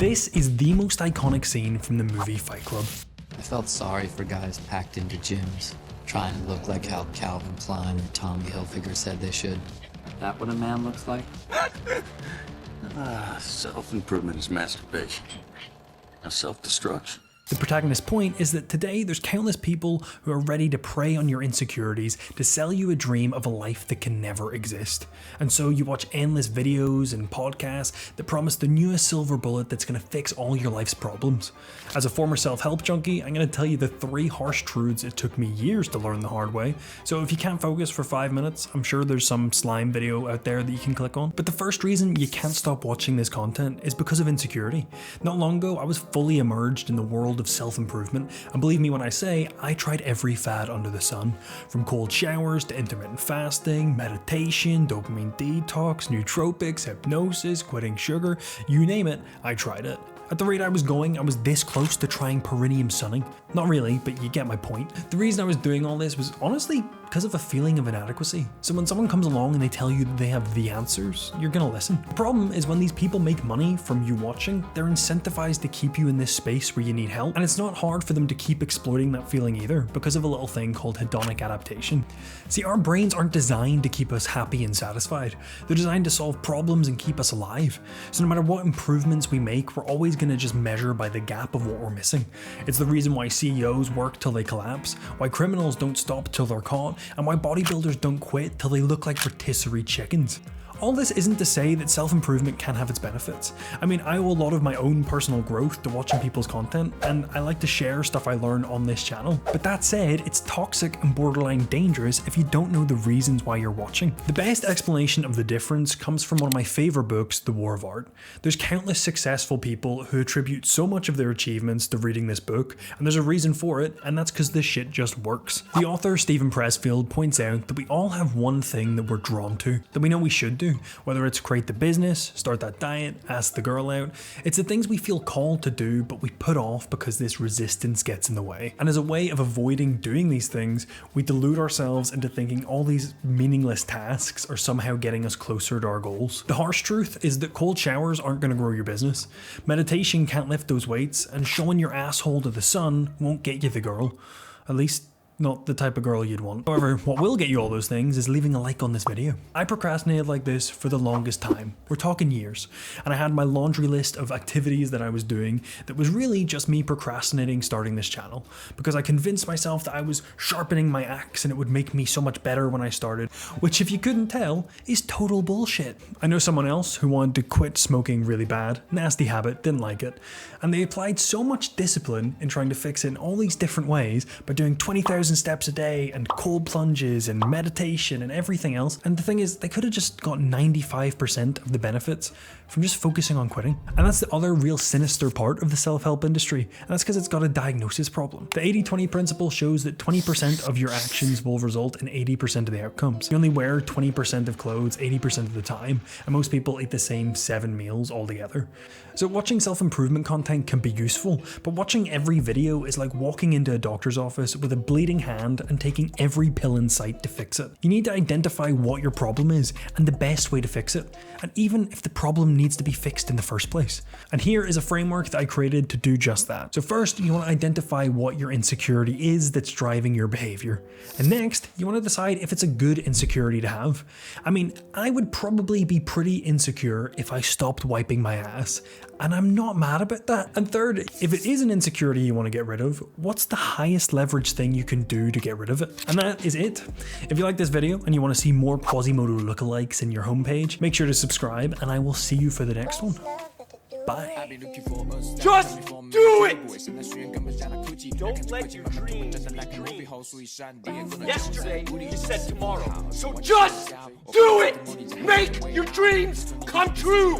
This is the most iconic scene from the movie Fight Club. I felt sorry for guys packed into gyms, trying to look like how Calvin Klein and Tommy Hilfiger said they should. That what a man looks like? Self-improvement is masturbation. Now self-destruction. The protagonist's point is that today there's countless people who are ready to prey on your insecurities to sell you a dream of a life that can never exist. And so you watch endless videos and podcasts that promise the newest silver bullet that's going to fix all your life's problems. As a former self-help junkie, I'm going to tell you the 3 harsh truths it took me years to learn the hard way. So if you can't focus for 5 minutes, I'm sure there's some slime video out there that you can click on. But the first reason you can't stop watching this content is because of insecurity. Not long ago, I was fully immersed in the world of self-improvement, and believe me when I say I tried every fad under the sun, from cold showers to intermittent fasting, meditation, dopamine detox, nootropics, hypnosis, quitting sugar, you name it, I tried it. At the rate I was going, I was this close to trying perineum sunning. Not really, but you get my point. The reason I was doing all this was honestly because of a feeling of inadequacy. So when someone comes along and they tell you that they have the answers, you're gonna listen. The problem is when these people make money from you watching, they're incentivized to keep you in this space where you need help, and it's not hard for them to keep exploiting that feeling either because of a little thing called hedonic adaptation. See, our brains aren't designed to keep us happy and satisfied. They're designed to solve problems and keep us alive. So no matter what improvements we make, we're always gonna just measure by the gap of what we're missing. It's the reason why CEOs work till they collapse, why criminals don't stop till they're caught, and why bodybuilders don't quit till they look like rotisserie chickens. All this isn't to say that self-improvement can have its benefits. I mean, I owe a lot of my own personal growth to watching people's content, and I like to share stuff I learn on this channel. But that said, it's toxic and borderline dangerous if you don't know the reasons why you're watching. The best explanation of the difference comes from one of my favorite books, The War of Art. There's countless successful people who attribute so much of their achievements to reading this book, and there's a reason for it, and that's because this shit just works. The author, Stephen Pressfield, points out that we all have one thing that we're drawn to, that we know we should do. Whether it's create the business, start that diet, ask the girl out, it's the things we feel called to do but we put off because this resistance gets in the way. And as a way of avoiding doing these things, we delude ourselves into thinking all these meaningless tasks are somehow getting us closer to our goals. The harsh truth is that cold showers aren't going to grow your business. Meditation can't lift those weights, and showing your asshole to the sun won't get you the girl. At least, not the type of girl you'd want. However, what will get you all those things is leaving a like on this video. I procrastinated like this for the longest time. We're talking years. And I had my laundry list of activities that I was doing that was really just me procrastinating starting this channel. Because I convinced myself that I was sharpening my axe and it would make me so much better when I started, which if you couldn't tell, is total bullshit. I know someone else who wanted to quit smoking really bad, nasty habit, didn't like it. And they applied so much discipline in trying to fix it in all these different ways by doing 20,000 steps a day and cold plunges and meditation and everything else. And the thing is, they could have just got 95% of the benefits from just focusing on quitting. And that's the other real sinister part of the self-help industry. And that's because it's got a diagnosis problem. The 80-20 principle shows that 20% of your actions will result in 80% of the outcomes. You only wear 20% of clothes 80% of the time, and most people eat the same 7 meals altogether. So watching self-improvement content can be useful, but watching every video is like walking into a doctor's office with a bleeding hand and taking every pill in sight to fix it. You need to identify what your problem is and the best way to fix it, and even if the problem needs to be fixed in the first place. And here is a framework that I created to do just that. So first, you want to identify what your insecurity is that's driving your behavior. And next, you want to decide if it's a good insecurity to have. I mean, I would probably be pretty insecure if I stopped wiping my ass, and I'm not mad about that. And third, if it is an insecurity you want to get rid of, what's the highest leverage thing you can do to get rid of it? And that is it. If you like this video and you want to see more Quasimodo lookalikes in your homepage, make sure to subscribe, and I will see you for the next one. Bye. Just do it! Don't let your dreams be dreams. Yesterday, you said tomorrow. So just do it! Make your dreams come true!